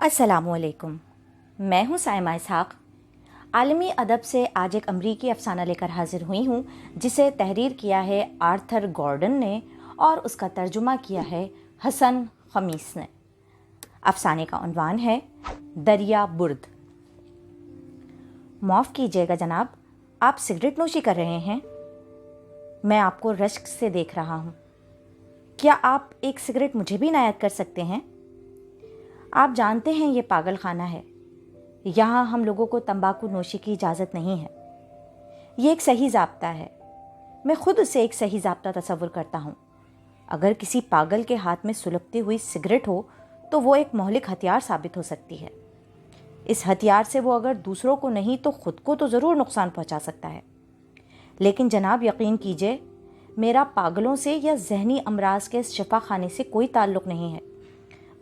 अस्सलामु अलैकुम। मैं हूँ साइमा इसहाक। आलमी अदब से आज एक अमरीकी अफसाना लेकर हाजिर हुई हूँ जिसे तहरीर किया है आर्थर गॉर्डन ने और उसका तर्जुमा किया है हसन खमीस ने। अफसाने का उन्वान है दरिया बुर्द। माफ़ कीजिएगा जनाब, आप सिगरेट नोशी कर रहे हैं? मैं आपको रश्क से देख रहा हूँ। क्या आप एक सिगरेट मुझे भी इनायत कर सकते हैं? आप जानते हैं ये पागल खाना है। यहाँ हम लोगों को तंबाकू नोशी की इजाज़त नहीं है। ये एक सही ज़ाब्ता है। मैं खुद उसे एक सही ज़ाब्ता तस्वुर करता हूँ। अगर किसी पागल के हाथ में सुलगती हुई सिगरेट हो तो वो एक मौलिक हथियार साबित हो सकती है। इस हथियार से वो अगर दूसरों को नहीं तो खुद को तो ज़रूर नुकसान पहुँचा सकता है। लेकिन जनाब यकीन कीजिए, मेरा पागलों से या जहनी अमराज के इस शफा खाने से कोई ताल्लुक़ नहीं है।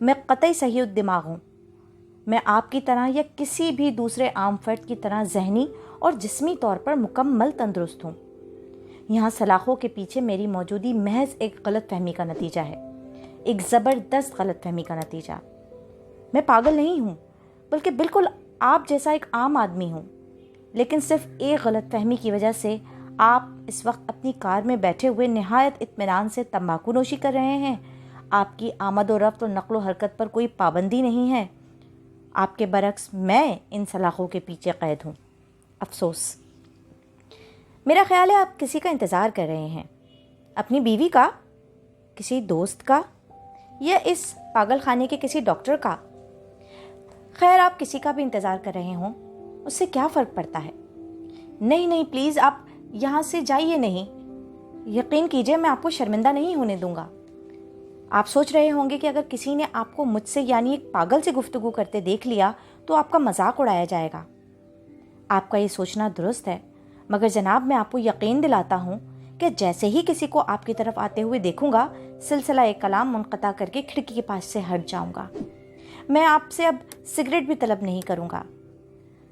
मैं कतई सही दिमाग हूँ। मैं आपकी तरह या किसी भी दूसरे आम फर्द की तरह जहनी और जिस्मी तौर पर मुकम्मल तंदुरुस्त हूँ। यहाँ सलाखों के पीछे मेरी मौजूदगी महज एक गलत फहमी का नतीजा है, एक ज़बरदस्त गलत फहमी का नतीजा। मैं पागल नहीं हूँ, बल्कि बिल्कुल आप जैसा एक आम आदमी हूँ। लेकिन सिर्फ एक गलत फहमी की वजह से आप इस वक्त अपनी कार में बैठे हुए निहायत इत्मीनान से तंबाकू नोशी कर रहे हैं। आपकी आमद व रफ्त और नक्ल व हरकत पर कोई पाबंदी नहीं है। आपके बरक्स मैं इन सलाखों के पीछे कैद हूँ। अफसोस। मेरा ख्याल है आप किसी का इंतज़ार कर रहे हैं। अपनी बीवी का, किसी दोस्त का, या इस पागल खाने के किसी डॉक्टर का। खैर, आप किसी का भी इंतज़ार कर रहे हों, उससे क्या फ़र्क पड़ता है। नहीं, प्लीज़ आप यहाँ से जाइए नहीं। यकीन कीजिए, मैं आपको शर्मिंदा नहीं होने दूँगा। आप सोच रहे होंगे कि अगर किसी ने आपको मुझसे यानी एक पागल से गुफ्तगू करते देख लिया तो आपका मजाक उड़ाया जाएगा। आपका ये सोचना दुरुस्त है, मगर जनाब मैं आपको यकीन दिलाता हूँ कि जैसे ही किसी को आपकी तरफ आते हुए देखूंगा, सिलसिला एक कलाम मुनक़ता करके खिड़की के पास से हट जाऊंगा। मैं आपसे अब सिगरेट भी तलब नहीं करूँगा।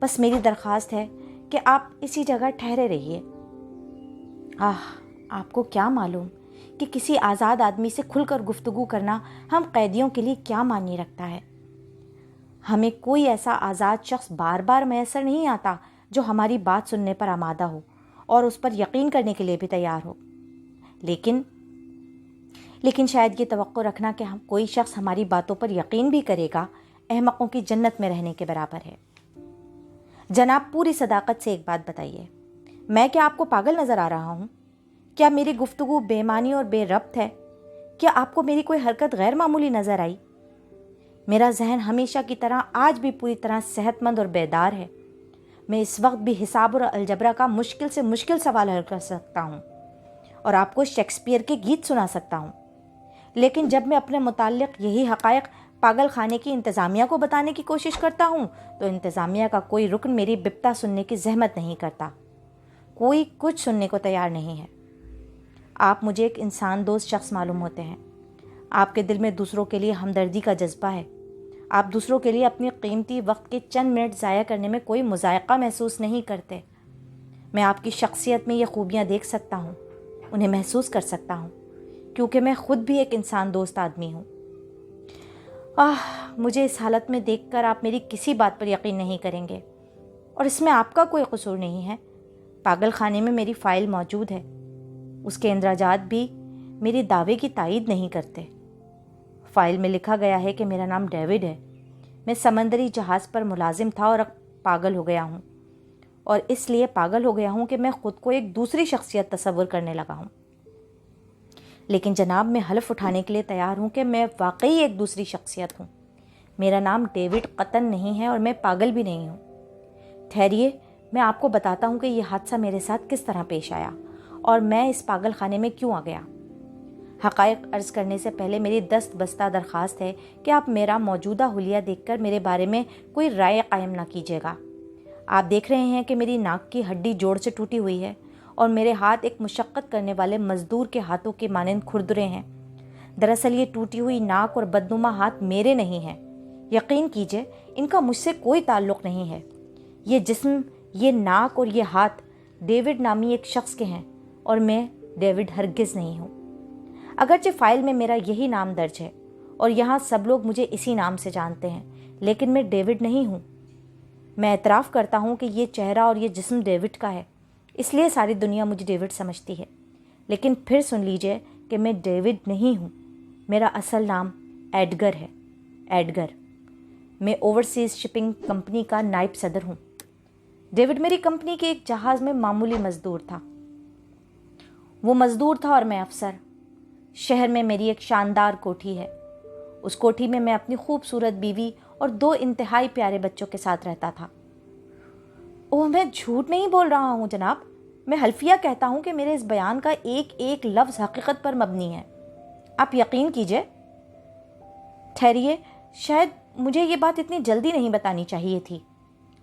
बस मेरी दरख्वास्त है कि आप इसी जगह ठहरे रहिए। आपको क्या मालूम कि किसी आज़ाद आदमी से खुलकर गुफ्तगू करना हम कैदियों के लिए क्या मायने रखता है। हमें कोई ऐसा आज़ाद शख्स बार बार मैसर नहीं आता जो हमारी बात सुनने पर आमादा हो और उस पर यकीन करने के लिए भी तैयार हो। लेकिन शायद ये तवक्को रखना कि हम कोई शख्स हमारी बातों पर यकीन भी करेगा, अहमकों की जन्नत में रहने के बराबर है। जनाब, पूरी सदाकत से एक बात बताइए, मैं क्या आपको पागल नज़र आ रहा हूँ? क्या मेरी गुफ्तगू बेमानी और बेरब्त है? क्या आपको मेरी कोई हरकत गैर मामूली नज़र आई? मेरा जहन हमेशा की तरह आज भी पूरी तरह सेहतमंद और बेदार है। मैं इस वक्त भी हिसाब और अलजबरा का मुश्किल से मुश्किल सवाल हल कर सकता हूँ और आपको शेक्सपियर के गीत सुना सकता हूँ। लेकिन जब मैं अपने मुताल्लिक़ यही हक़ाइक़ पागल खाने की इंतज़ामिया को बताने की कोशिश करता हूँ तो इंतज़ामिया का कोई रुकन मेरी बिपता सुनने की जहमत नहीं करता। कोई कुछ सुनने को तैयार नहीं है। आप मुझे एक इंसान दोस्त शख्स मालूम होते हैं। आपके दिल में दूसरों के लिए हमदर्दी का जज्बा है। आप दूसरों के लिए अपने कीमती वक्त के चंद मिनट ज़ाया करने में कोई मुज़ायक़ा महसूस नहीं करते। मैं आपकी शख्सियत में ये खूबियाँ देख सकता हूँ, उन्हें महसूस कर सकता हूँ, क्योंकि मैं ख़ुद भी एक इंसान दोस्त आदमी हूँ। मुझे इस हालत में देखकर आप मेरी किसी बात पर यकीन नहीं करेंगे, और इसमें आपका कोई कसूर नहीं है। पागल खाने में मेरी फ़ाइल मौजूद है। उसके इंद्राजात भी मेरे दावे की तायीद नहीं करते। फ़ाइल में लिखा गया है कि मेरा नाम डेविड है। मैं समंदरी जहाज़ पर मुलाजिम था और अब पागल हो गया हूँ, और इसलिए पागल हो गया हूँ कि मैं ख़ुद को एक दूसरी शख्सियत तस्वुर करने लगा हूँ। लेकिन जनाब, मैं हलफ उठाने के लिए तैयार हूँ कि मैं वाकई एक दूसरी शख्सियत हूँ। मेरा नाम डेविड कतन नहीं है और मैं पागल भी नहीं हूँ। ठहरिए, मैं आपको बताता हूँ कि यह हादसा मेरे साथ किस तरह पेश आया और मैं इस पागल खाने में क्यों आ गया। हक़ाइक़ अर्ज़ करने से पहले मेरी दस्त बस्ता दरख्वास्त है कि आप मेरा मौजूदा हुलिया देखकर मेरे बारे में कोई राय कायम ना कीजिएगा। आप देख रहे हैं कि मेरी नाक की हड्डी जोड़ से टूटी हुई है और मेरे हाथ एक मुशक्क़त करने वाले मज़दूर के हाथों के मानंद खुरदरे हैं। दरअसल ये टूटी हुई नाक और बदनुमा हाथ मेरे नहीं हैं। यकीन कीजिए, इनका मुझसे कोई ताल्लुक़ नहीं है। ये जिस्म, ये नाक और ये हाथ डेविड नामी एक शख्स के हैं और मैं डेविड हरगिज़ नहीं हूँ। अगरचे फ़ाइल में मेरा यही नाम दर्ज है और यहाँ सब लोग मुझे इसी नाम से जानते हैं, لیکن میں ڈیوڈ نہیں ہوں۔ میں اعتراف کرتا ہوں کہ یہ چہرہ اور یہ جسم ڈیوڈ کا ہے، اس لیے ساری دنیا مجھے ڈیوڈ سمجھتی ہے، لیکن پھر سن لیجئے کہ میں ڈیوڈ نہیں ہوں۔ میرا اصل نام ایڈگر ہے، ایڈگر۔ میں اوورسیز شپنگ کمپنی کا نائب صدر ہوں۔ ڈیوڈ میری کمپنی کے ایک جہاز میں معمولی مزدور تھا۔ وہ مزدور تھا اور میں افسر۔ شہر میں میری ایک شاندار کوٹھی ہے۔ اس کوٹھی میں میں اپنی خوبصورت بیوی اور 2 انتہائی پیارے بچوں کے ساتھ رہتا تھا۔ اوہ، میں جھوٹ نہیں بول رہا ہوں جناب، میں حلفیہ کہتا ہوں کہ میرے اس بیان کا ایک ایک لفظ حقیقت پر مبنی ہے۔ آپ یقین کیجئے۔ ٹھہریے، شاید مجھے یہ بات اتنی جلدی نہیں بتانی چاہیے تھی۔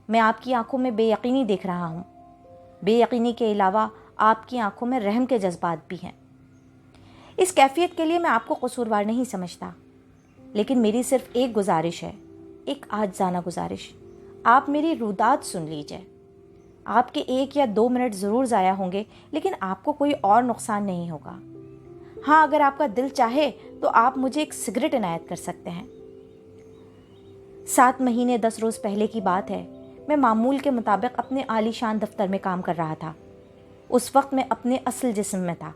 میں آپ کی آنکھوں میں بے یقینی دیکھ رہا ہوں۔ بے یقینی کے علاوہ آپ کی آنکھوں میں رحم کے جذبات بھی ہیں۔ اس کیفیت کے لیے میں آپ کو قصوروار نہیں سمجھتا، لیکن میری صرف ایک گزارش ہے، ایک عاجزانہ گزارش۔ آپ میری روداد سن لیجئے۔ آپ کے 1 یا 2 منٹ ضرور ضائع ہوں گے، لیکن آپ کو کوئی اور نقصان نہیں ہوگا۔ ہاں، اگر آپ کا دل چاہے تو آپ مجھے ایک سگریٹ عنایت کر سکتے ہیں۔ 7 مہینے 10 روز پہلے کی بات ہے۔ میں معمول کے مطابق اپنے عالی شان دفتر میں کام کر رہا تھا۔ اس وقت میں اپنے اصل جسم میں تھا۔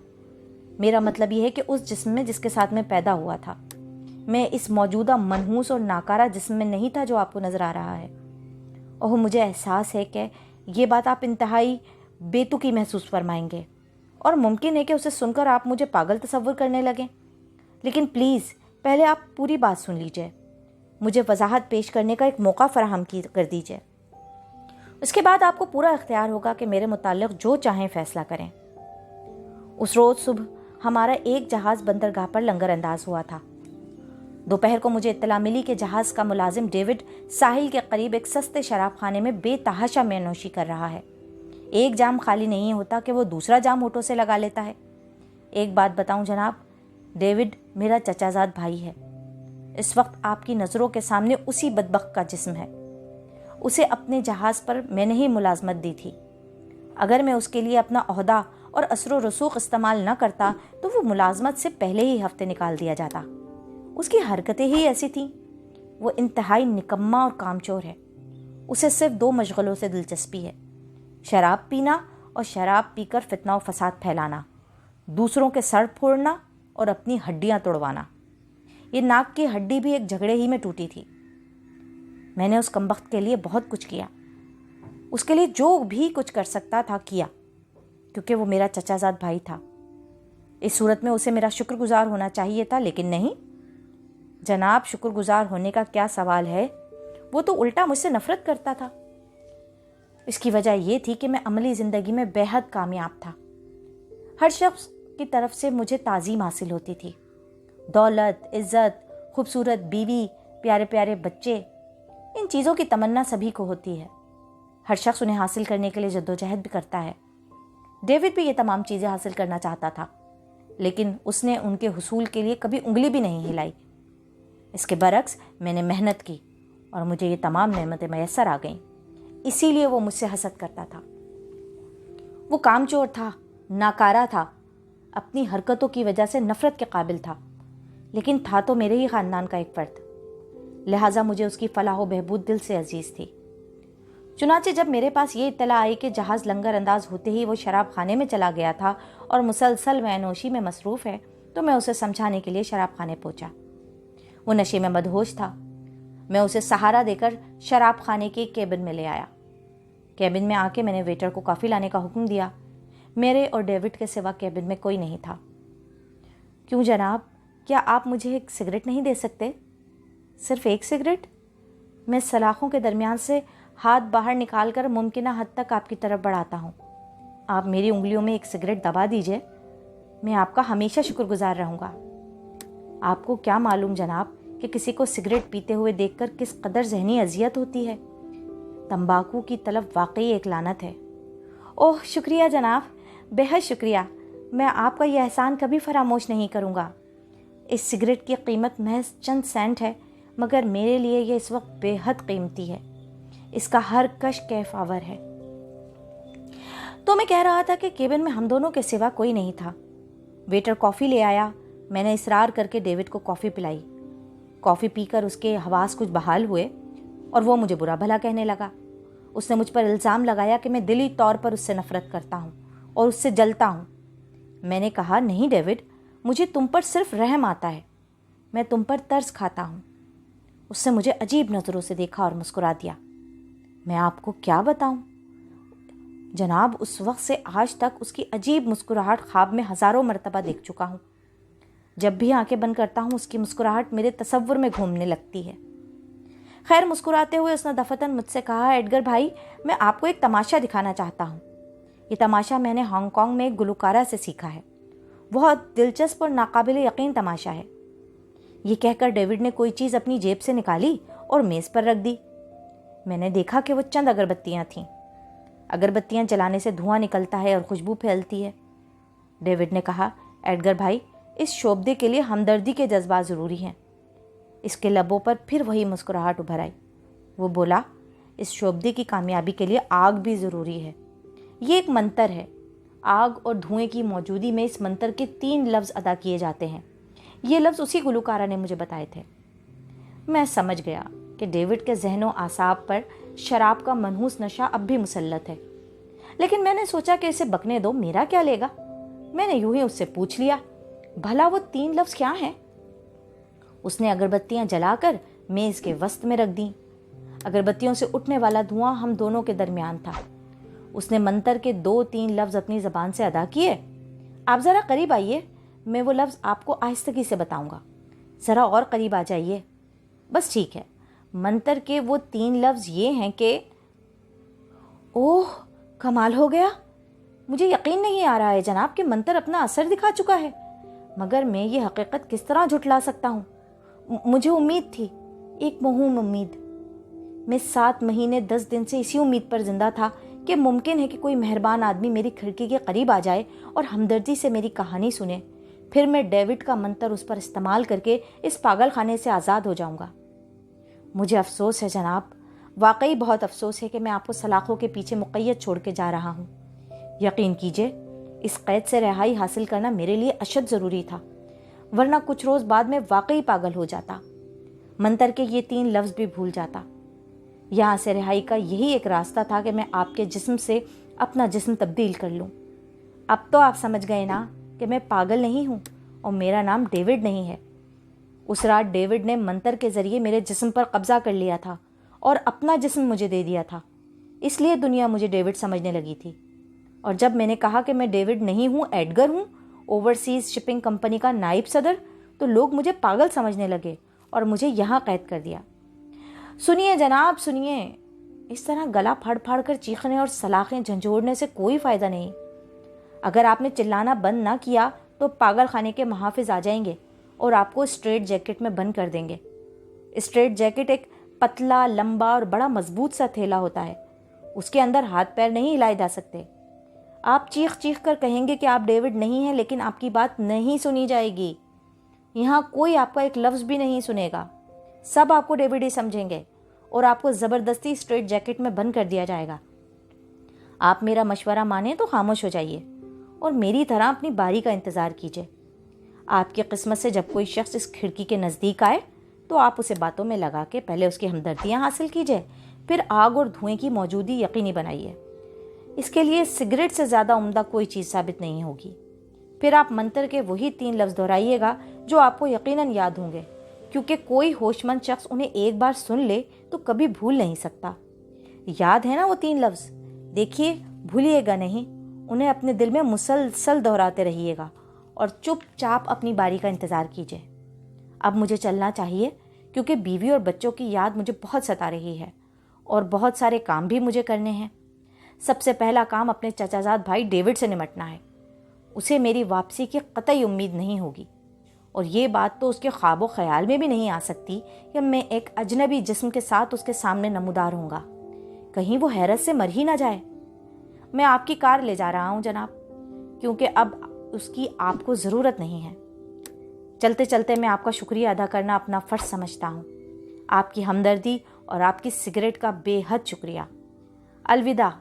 میرا مطلب یہ ہے کہ اس جسم میں جس کے ساتھ میں پیدا ہوا تھا۔ میں اس موجودہ منحوس اور ناکارہ جسم میں نہیں تھا جو آپ کو نظر آ رہا ہے۔ اوہ، مجھے احساس ہے کہ یہ بات آپ انتہائی بے تکی محسوس فرمائیں گے، اور ممکن ہے کہ اسے سن کر آپ مجھے پاگل تصور کرنے لگیں، لیکن پلیز پہلے آپ پوری بات سن لیجئے۔ مجھے وضاحت پیش کرنے کا ایک موقع فراہم کر دیجئے۔ اس کے بعد آپ کو پورا اختیار ہوگا کہ میرے متعلق جو چاہیں فیصلہ کریں۔ اس روز صبح ہمارا ایک جہاز بندرگاہ پر لنگر انداز ہوا تھا۔ دوپہر کو مجھے اطلاع ملی کہ جہاز کا ملازم ڈیوڈ ساحل کے قریب ایک سستے شراب خانے میں بے تحاشا مے نوشی کر رہا ہے۔ ایک جام خالی نہیں ہوتا کہ وہ دوسرا جام ہونٹوں سے لگا لیتا ہے۔ ایک بات بتاؤں جناب، ڈیوڈ میرا چچا زاد بھائی ہے۔ اس وقت آپ کی نظروں کے سامنے اسی بدبخت کا جسم ہے۔ اسے اپنے جہاز پر میں نے ہی ملازمت دی تھی۔ اگر میں اس کے لیے اپنا عہدہ اور اثر و رسوخ استعمال نہ کرتا تو وہ ملازمت سے پہلے ہی ہفتے نکال دیا جاتا۔ اس کی حرکتیں ہی ایسی تھیں۔ وہ انتہائی نکما اور کامچور ہے۔ اسے صرف 2 مشغلوں سے دلچسپی ہے: شراب پینا اور شراب پی کر فتنہ و فساد پھیلانا، دوسروں کے سر پھوڑنا اور اپنی ہڈیاں توڑوانا۔ یہ ناک کی ہڈی بھی ایک جھگڑے ہی میں ٹوٹی تھی۔ میں نے اس کمبخت کے لیے بہت کچھ کیا، اس کے لیے جو بھی کچھ کر سکتا تھا کیا، کیونکہ وہ میرا چچا زاد بھائی تھا۔ اس صورت میں اسے میرا شکر گزار ہونا چاہیے تھا، لیکن نہیں جناب، شکر گزار ہونے کا کیا سوال ہے؟ وہ تو الٹا مجھ سے نفرت کرتا تھا۔ اس کی وجہ یہ تھی کہ میں عملی زندگی میں بے حد کامیاب تھا۔ ہر شخص کی طرف سے مجھے تعظیم حاصل ہوتی تھی۔ دولت، عزت، خوبصورت بیوی، پیارے پیارے بچے، ان چیزوں کی تمنا سبھی کو ہوتی ہے۔ ہر شخص انہیں حاصل کرنے کے لیے جدوجہد بھی کرتا ہے۔ ڈیوڈ بھی یہ تمام چیزیں حاصل کرنا چاہتا تھا، لیکن اس نے ان کے حصول کے لیے کبھی انگلی بھی نہیں ہلائی۔ اس کے برعکس میں نے محنت کی اور مجھے یہ تمام نعمتیں میسر آ گئیں۔ اسی لیے وہ مجھ سے حسد کرتا تھا۔ وہ کامچور تھا، ناکارہ تھا، اپنی حرکتوں کی وجہ سے نفرت کے قابل تھا، لیکن تھا تو میرے ہی خاندان کا ایک فرد، لہٰذا مجھے اس کی فلاح و بہبود دل سے عزیز تھی۔ چنانچہ جب میرے پاس یہ اطلاع آئی کہ جہاز لنگر انداز ہوتے ہی وہ شراب خانے میں چلا گیا تھا اور مسلسل مینوشی میں مصروف ہے، تو میں اسے سمجھانے کے لیے شراب خانے پہنچا۔ وہ نشے میں مدہوش تھا۔ میں اسے سہارا دے کر شراب خانے کے کیبن میں لے آیا۔ کیبن میں آ کے میں نے ویٹر کو کافی لانے کا حکم دیا۔ میرے اور ڈیوڈ کے سوا کیبن میں کوئی نہیں تھا۔ کیوں جناب، کیا آپ مجھے ایک سگریٹ نہیں دے سکتے؟ صرف ایک سگریٹ؟ میں سلاخوں کے درمیان سے ہاتھ باہر نکال کر ممکنہ حد تک آپ کی طرف بڑھاتا ہوں۔ آپ میری انگلیوں میں ایک سگریٹ دبا دیجئے، میں آپ کا ہمیشہ شکر گزار رہوں گا۔ آپ کو کیا معلوم جناب کہ کسی کو سگریٹ پیتے ہوئے دیکھ کر کس قدر ذہنی اذیت ہوتی ہے۔ تمباکو کی طلب واقعی ایک لعنت ہے۔ اوہ شکریہ جناب، بے حد شکریہ، میں آپ کا یہ احسان کبھی فراموش نہیں کروں گا۔ اس سگریٹ کی قیمت محض چند سینٹ ہے، مگر میرے لیے یہ اس وقت بے حد قیمتی ہے۔ اس کا ہر کش کیف آور ہے۔ تو میں کہہ رہا تھا کہ کیبن میں ہم دونوں کے سوا کوئی نہیں تھا۔ ویٹر کافی لے آیا۔ میں نے اصرار کر کے ڈیوڈ کو کافی پلائی۔ کافی پی کر اس کے حواس کچھ بحال ہوئے और वो मुझे बुरा भला कहने लगा। उसने मुझ पर इल्ज़ाम लगाया कि मैं दिली तौर पर उससे नफ़रत करता हूँ और उससे जलता हूँ। मैंने कहा, नहीं डेविड, मुझे तुम पर सिर्फ रहम आता है, मैं तुम पर तरस खाता हूँ। उसने मुझे अजीब नज़रों से देखा और मुस्कुरा दिया। मैं आपको क्या बताऊँ जनाब, उस वक्त से आज तक उसकी अजीब मुस्कुराहट ख्वाब में हज़ारों मरतबा देख चुका हूँ। जब भी आंखें बंद करता हूँ उसकी मुस्कुराहट मेरे तसव्वुर में घूमने लगती है। खैर, मुस्कुराते हुए उसने दफतन मुझसे कहा, एडगर भाई, मैं आपको एक तमाशा दिखाना चाहता हूँ। ये तमाशा मैंने हांगकांग में एक गुलकारा से सीखा है। बहुत दिलचस्प और नाकाबिल यकीन तमाशा है। ये कहकर डेविड ने कोई चीज़ अपनी जेब से निकाली और मेज़ पर रख दी। मैंने देखा कि वो चंद अगरबत्तियाँ थीं। अगरबत्तियाँ जलाने से धुआं निकलता है और खुशबू फैलती है। डेविड ने कहा, एडगर भाई, इस शोबदे के लिए हमदर्दी के जज्बात ज़रूरी हैं। इसके लबों पर फिर वही मुस्कुराहट उभर आई। वो बोला, इस शोबदे की कामयाबी के लिए आग भी ज़रूरी है। ये एक मंतर है। आग और धुएं की मौजूदगी में इस मंतर के 3 लफ्ज़ अदा किए जाते हैं। ये लफ्ज़ उसी गुलकारा ने मुझे बताए थे। मैं समझ गया कि डेविड के ज़हनो आसाब पर शराब का मनहूस नशा अब भी मुसल्लत है, लेकिन मैंने सोचा कि इसे बकने दो, मेरा क्या लेगा। मैंने यूं ही उससे पूछ लिया, भला वो 3 लफ्ज़ क्या हैं? उसने अगरबत्तियां जलाकर मेज़ के वस्त में रख दी। अगरबत्तियों से उठने वाला धुआं हम दोनों के दरमियान था। उसने मंतर के 2-3 लफ्ज़ अपनी ज़बान से अदा किए। आप ज़रा करीब आइए, मैं वो लफ्ज़ आपको आहिस्तगी से बताऊंगा। ज़रा और करीब आ जाइए। बस ठीक है। मंतर के वो 3 लफ्ज़ ये हैं कि, ओह, कमाल हो गया। मुझे यकीन नहीं आ रहा है जनाब कि मंतर अपना असर दिखा चुका है, मगर मैं ये हकीकत किस तरह झुठला सकता हूँ। मुझे उम्मीद थी, एक मौहूम उम्मीद। मैं 7 महीने 10 दिन से इसी उम्मीद पर जिंदा था कि मुमकिन है कि कोई मेहरबान आदमी मेरी खिड़की के करीब आ जाए और हमदर्दी से मेरी कहानी सुने। फिर मैं डेविड का मंतर उस पर इस्तेमाल करके इस पागल खाने से आज़ाद हो जाऊंगा। मुझे अफसोस है जनाब, वाकई बहुत अफसोस है कि मैं आपको सलाखों के पीछे मुक़य्यद छोड़ के जा रहा हूँ। यकीन कीजिए, इस कैद से रिहाई हासिल करना मेरे लिए अशद ज़रूरी था, वरना कुछ रोज़ बाद में वाकई पागल हो जाता, मंतर के ये 3 लफ्ज़ भी भूल जाता। यहाँ से रिहाई का यही एक रास्ता था कि मैं आपके जिस्म से अपना जिस्म तब्दील कर लूँ। अब तो आप समझ गए ना कि मैं पागल नहीं हूँ और मेरा नाम डेविड नहीं है। उस रात डेविड ने मंतर के ज़रिए मेरे जिस्म पर कब्ज़ा कर लिया था और अपना जिस्म मुझे दे दिया था, इसलिए दुनिया मुझे डेविड समझने लगी थी। और जब मैंने कहा कि मैं डेविड नहीं हूँ, एडगर हूँ, ओवरसीज़ शिपिंग कंपनी का नायब सदर, तो लोग मुझे पागल समझने लगे और मुझे यहाँ कैद कर दिया। सुनिए जनाब, सुनिए, इस तरह गला फाड़ फाड़ कर चीखने और सलाखें झंझोड़ने से कोई फ़ायदा नहीं। अगर आपने चिल्लाना बंद ना किया तो पागल खाने के मुहाफिज आ जाएंगे और आपको स्ट्रेट जैकेट में बंद कर देंगे। स्ट्रेट जैकेट एक पतला, लंबा और बड़ा मजबूत सा थैला होता है। उसके अंदर हाथ पैर नहीं हिलाए जा सकते। आप चीख चीख कर कहेंगे कि आप डेविड नहीं हैं, लेकिन आपकी बात नहीं सुनी जाएगी। यहाँ कोई आपका एक लफ्ज़ भी नहीं सुनेगा। सब आपको डेविड ही समझेंगे और आपको ज़बरदस्ती स्ट्रेट जैकेट में बंद कर दिया जाएगा। आप मेरा मशवरा माने तो खामोश हो जाइए और मेरी तरह अपनी बारी का इंतज़ार कीजिए। आपकी किस्मत से जब कोई शख्स इस खिड़की के नज़दीक आए तो आप उसे बातों में लगा के पहले उसकी हमदर्दियाँ हासिल कीजिए, फिर आग और धुएं की मौजूदगी यकीनी बनाइए। इसके लिए सिगरेट से ज़्यादा उम्दा कोई चीज़ साबित नहीं होगी। फिर आप मंत्र के वही 3 लफ्ज़ दोहराइएगा जो आपको यकीनन याद होंगे, क्योंकि कोई होशमंद शख्स उन्हें एक बार सुन ले तो कभी भूल नहीं सकता। याद है ना वो 3 लफ्ज़? देखिए, भूलिएगा नहीं, उन्हें अपने दिल में मुसलसल दोहराते रहिएगा और चुपचाप अपनी बारी का इंतज़ार कीजिए। अब मुझे चलना चाहिए क्योंकि बीवी और बच्चों की याद मुझे बहुत सता रही है और बहुत सारे काम भी मुझे करने हैं। सबसे पहला काम अपने चचाजाद भाई डेविड से निमटना है। उसे मेरी वापसी की कतई उम्मीद नहीं होगी और ये बात तो उसके ख्वाबो ख्याल में भी नहीं आ सकती कि मैं एक अजनबी जिस्म के साथ उसके सामने नमूदार होऊंगा। कहीं वो हैरत से मर ही ना जाए। मैं आपकी कार ले जा रहा हूँ जनाब, क्योंकि अब उसकी आपको ज़रूरत नहीं है। चलते चलते मैं आपका शुक्रिया अदा करना अपना फ़र्ज़ समझता हूँ। आपकी हमदर्दी और आपकी सिगरेट का बेहद शुक्रिया। अलविदा।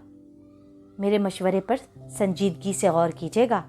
मेरे मशवरे पर संजीदगी से गौर कीजिएगा।